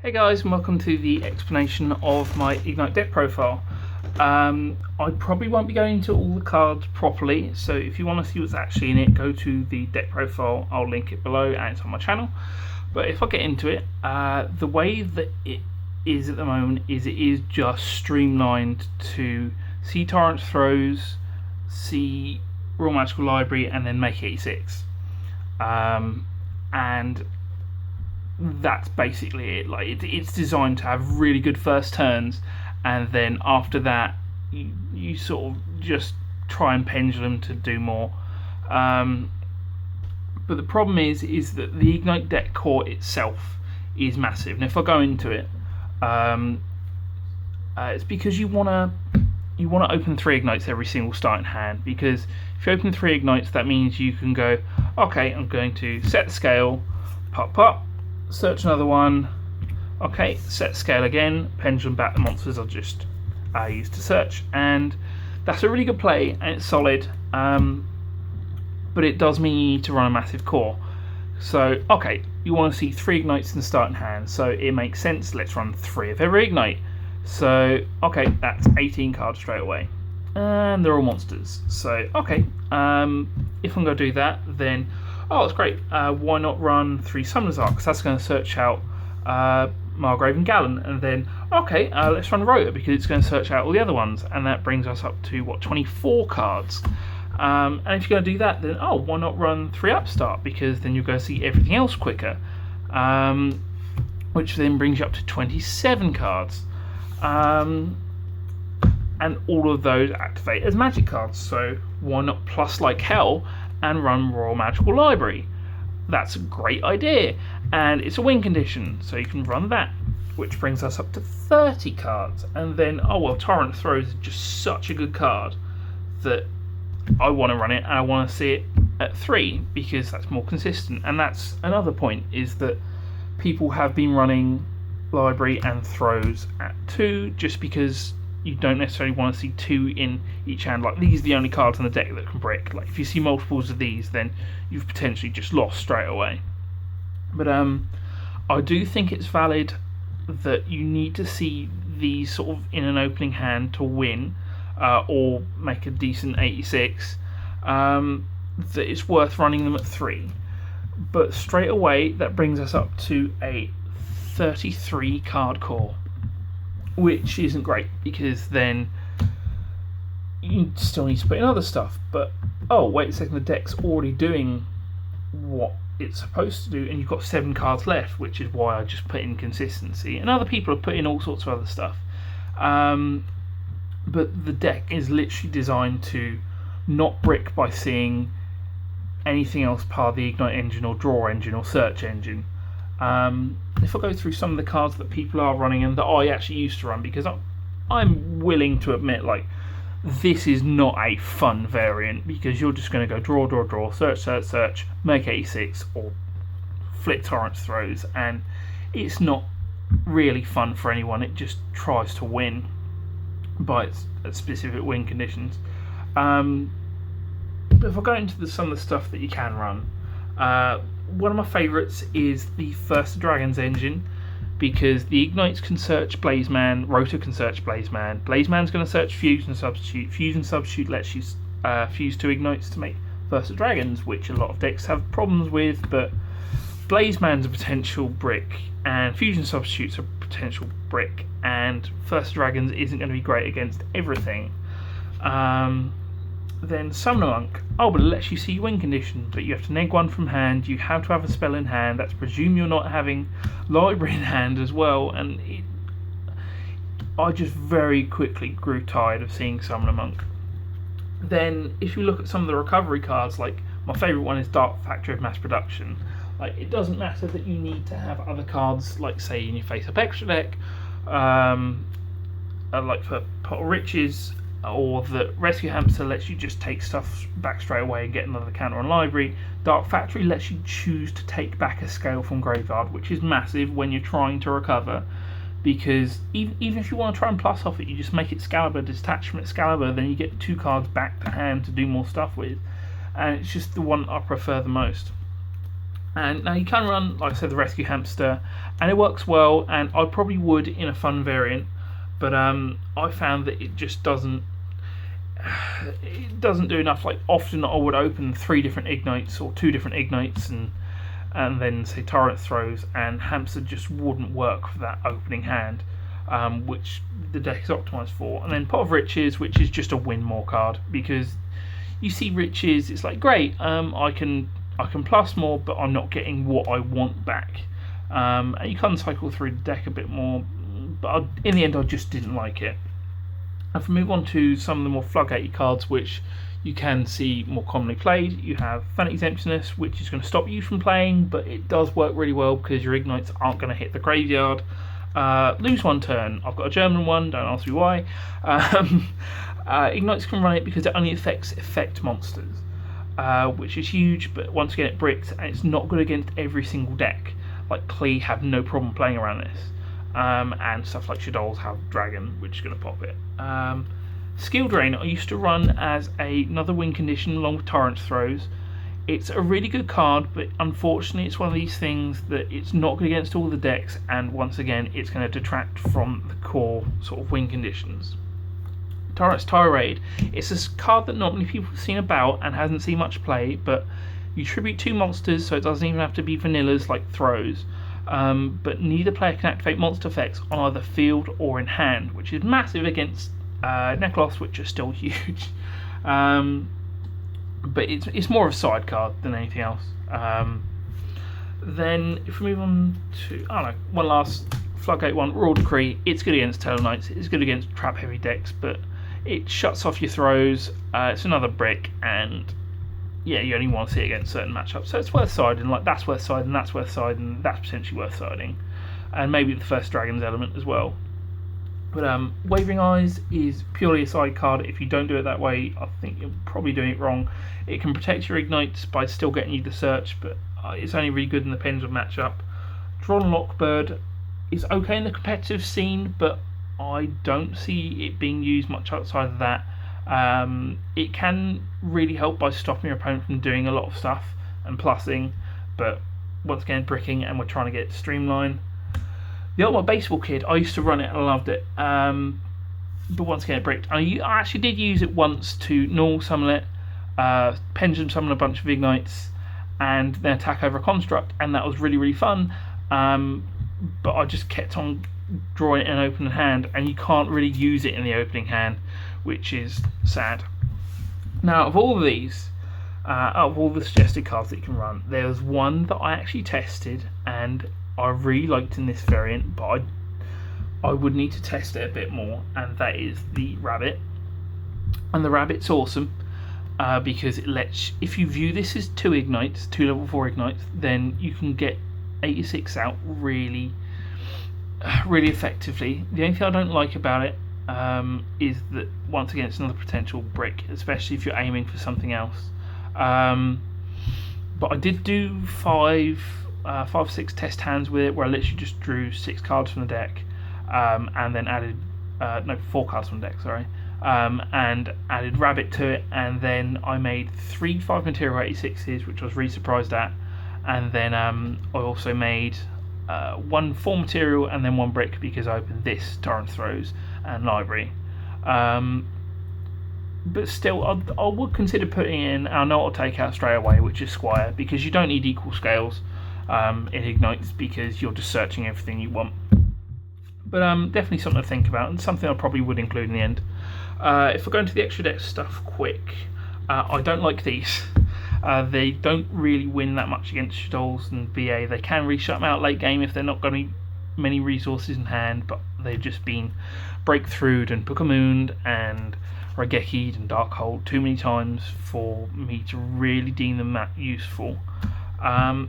Hey guys, and welcome to the explanation of my Igknight deck profile. I probably won't be going into all the cards properly, so if you want to see what's actually in it, go to the deck profile. I'll link it below and it's on my channel. But if I get into it, the way that it is at the moment is it is just streamlined to see Torrent's Throws, see Royal Magical Library, and then make 86. And that's basically it. Like it's designed to have really good first turns, and then after that you sort of just try and pendulum to do more. But the problem is that the Igknight deck core itself is massive, and if I go into it, it's because you want to open 3 Ignites every single starting hand, because if you open 3 Ignites, that means you can go, okay, I'm going to set the scale, pop, search another one, okay, set scale again, pendulum back the monsters I'll just use to search, and that's a really good play and it's solid, but it does mean you need to run a massive core. So okay, you want to see 3 Ignites in the starting hand, so it makes sense, let's run 3 of every Ignite. So okay, that's 18 cards straight away, and they're all monsters. So okay, if I'm going to do that, then oh, it's great. Why not run 3 Summoner's Arc? Because that's going to search out Margrave and Gallon. And then, okay, let's run Rota because it's going to search out all the other ones. And that brings us up to, 24 cards. And if you're going to do that, then, oh, why not run 3 Upstart? Because then you're going to see everything else quicker. Which then brings you up to 27 cards. And all of those activate as magic cards. So why not plus like hell and run Royal Magical Library? That's a great idea, and it's a win condition, so you can run that, which brings us up to 30 cards. And then, oh well, Torrent Throws is just such a good card that I want to run it, and I want to see it at 3 because that's more consistent. And that's another point, is that people have been running Library and Throws at 2 just because you don't necessarily want to see 2 in each hand. Like, these are the only cards in the deck that can brick. Like, if you see multiples of these, then you've potentially just lost straight away. But I do think it's valid that you need to see these sort of in an opening hand to win, or make a decent 86. That it's worth running them at 3. But straight away, that brings us up to a 33 card core, which isn't great because then you still need to put in other stuff. But oh, wait a second, the deck's already doing what it's supposed to do, and you've got 7 cards left, which is why I just put in consistency. And other people have put in all sorts of other stuff. But the deck is literally designed to not brick by seeing anything else part of the Ignite engine or draw engine or search engine. If I go through some of the cards that people are running and that I actually used to run, because I'm willing to admit, like, this is not a fun variant, because you're just going to go draw, search, make 86, or flip Torrent's Throws, and it's not really fun for anyone. It just tries to win by its specific win conditions. But if I go into some of the stuff that you can run, one of my favourites is the First Dragons engine, because the Ignites can search Blazeman, Rota can search Blazeman, Blazeman's going to search Fuse and Substitute. Fuse and Substitute lets you fuse 2 Ignites to make First Dragons, which a lot of decks have problems with, but Blazeman's a potential brick, and Fusion Substitute's a potential brick, and First Dragons isn't going to be great against everything. Then Summoner Monk, oh, but it lets you see win condition, but you have to neg 1 from hand, you have to have a spell in hand, that's presume you're not having Library in hand as well, and I just very quickly grew tired of seeing Summoner Monk. Then if you look at some of the recovery cards, like my favourite one is Dark Factory of Mass Production. Like, it doesn't matter that you need to have other cards, like say in your face-up extra deck, like for Pot of Riches, or that Rescue Hamster lets you just take stuff back straight away and get another counter on Library. Dark Factory lets you choose to take back a scale from Graveyard, which is massive when you're trying to recover, because even if you want to try and plus off it, you just make it Excalibur, Detachment Excalibur, then you get 2 cards back to hand to do more stuff with, and it's just the one I prefer the most. And now you can run, like I said, the Rescue Hamster, and it works well, and I probably would in a fun variant, but I found that it just doesn't do enough. Like, often I would open 3 different Ignites or 2 different Ignites and then say Torrent Throws, and Hamster just wouldn't work for that opening hand, which the deck is optimised for. And then Pot of Riches, which is just a win more card, because you see Riches, it's like, great, I can plus more, but I'm not getting what I want back. And you can cycle through the deck a bit more, but in the end I just didn't like it. And if we move on to some of the more floodgatey cards, which you can see more commonly played, you have Vanity's Emptiness, which is going to stop you from playing, but it does work really well because your Ignites aren't going to hit the graveyard. Lose 1 turn. I've got a German one, don't ask me why. Ignites can run it because it only affects effect monsters, which is huge, but once again it bricks, and it's not good against every single deck. Like Klee have no problem playing around this, and stuff like Shadows have Dragon, which is going to pop it. Skill Drain I used to run as another win condition along with Torrent Throws. It's a really good card, but unfortunately it's one of these things that it's not good against all the decks, and once again it's going to detract from the core sort of win conditions. Torrent's Tirade. It's a card that not many people have seen about and hasn't seen much play, but you tribute 2 monsters, so it doesn't even have to be vanillas like Throws. But neither player can activate monster effects on either field or in hand, which is massive against Neklos, which are still huge. But it's more of a side card than anything else. Then if we move on to, one last Floodgate one, Royal Decree. It's good against Tellarknights, it's good against trap heavy decks, but it shuts off your throws. It's another brick, and yeah, you only want to see it against certain matchups, so it's worth siding. Like, that's worth siding, that's worth siding, that's potentially worth siding, and maybe the first Dragon's element as well. But Wavering Eyes is purely a side card. If you don't do it that way, I think you're probably doing it wrong. It can protect your Ignites by still getting you the search, but it's only really good in the Pendulum matchup. Drawn Lockbird is okay in the competitive scene, but I don't see it being used much outside of that. It can really help by stopping your opponent from doing a lot of stuff and plussing, but once again bricking, and we're trying to get it to streamline. The Ultimate Baseball Kid, I used to run it and I loved it, but once again it bricked. I actually did use it once to normal summon it, pendulum summon a bunch of Ignites, and then attack over a construct, and that was really, really fun. But I just kept on drawing it in an open hand, and you can't really use it in the opening hand, which is sad. Now, of all of these, out of all the suggested cards that you can run, there was one that I actually tested and I really liked in this variant, but I would need to test it a bit more, and that is the Rabbit. And the Rabbit's awesome because it lets, if you view this as 2 Ignites, 2 level 4 Ignites, then you can get 86 out really, really effectively. The only thing I don't like about it is that, once again, it's another potential brick, especially if you're aiming for something else. But I did do 5 or 6 test hands with it, where I literally just drew 6 cards from the deck, and then added 4 cards from the deck, sorry, and added Rabbit to it, and then I made 3 5 material 86s, which I was really surprised at, and then I also made 1 4 material and then 1 brick, because I opened this Torrent Throws and Library. But still, I would consider putting in, I know I'll take out straight away, which is Squire, because you don't need equal scales in Ignites, because you're just searching everything you want. But definitely something to think about, and something I probably would include in the end. If we're going to the extra deck stuff quick, I don't like these. They don't really win that much against Shadows and VA. They can really shut them out late game if they're not going many resources in hand, but they've just been breakthrough'd and Pukamooned and Rageki'd and Darkhold too many times for me to really deem them that useful.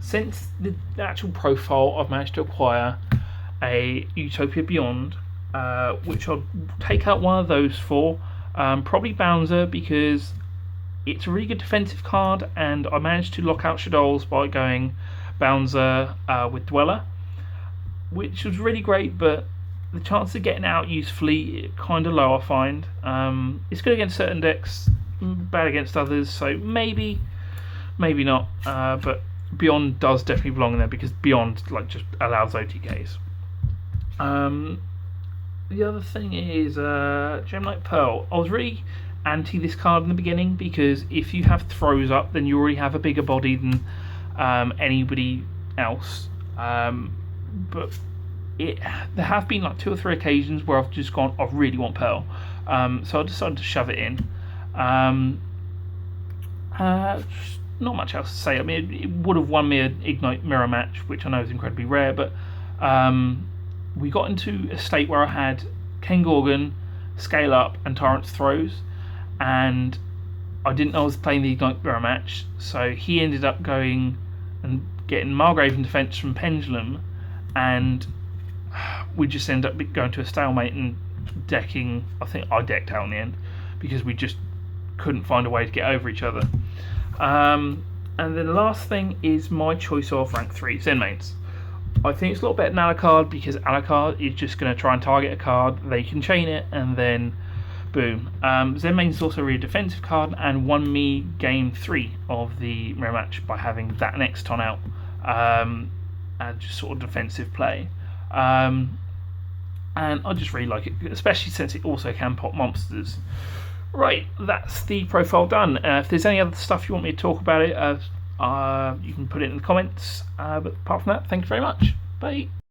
Since the actual profile, I've managed to acquire a Utopia Beyond, which I'll take out one of those for, probably Bouncer, because it's a really good defensive card, and I managed to lock out Shadows by going Bouncer with Dweller, which was really great, but the chance of getting out usefully kind of low, I find. It's good against certain decks, bad against others, so maybe not, but Beyond does definitely belong in there because Beyond like just allows OTKs. The other thing is Gemlight Pearl. I was really anti this card in the beginning because if you have throws up, then you already have a bigger body than anybody else. But there have been like 2 or 3 occasions where I've just gone, I really want Pearl. So I decided to shove it in. Not much else to say. I mean, it would have won me an Igknight mirror match, which I know is incredibly rare, but we got into a state where I had Ken Gorgon, Scale Up, and Tyrant's Throws, and I didn't know I was playing the Igknight mirror match, so he ended up going and getting Margrave in defense from Pendulum, and we just ended up going to a stalemate and decking. I think I decked out in the end because we just couldn't find a way to get over each other. And then the last thing is my choice of rank 3 Zenmaines. I think it's a lot better than Alucard because Alucard is just going to try and target a card, they can chain it, and then boom. Zenmaines is also a really defensive card and won me game 3 of the mirror match by having that next ton out, and just sort of defensive play. And I just really like it, especially since it also can pop monsters. Right, that's the profile done. If there's any other stuff you want me to talk about it, you can put it in the comments. But apart from that, thank you very much. Bye.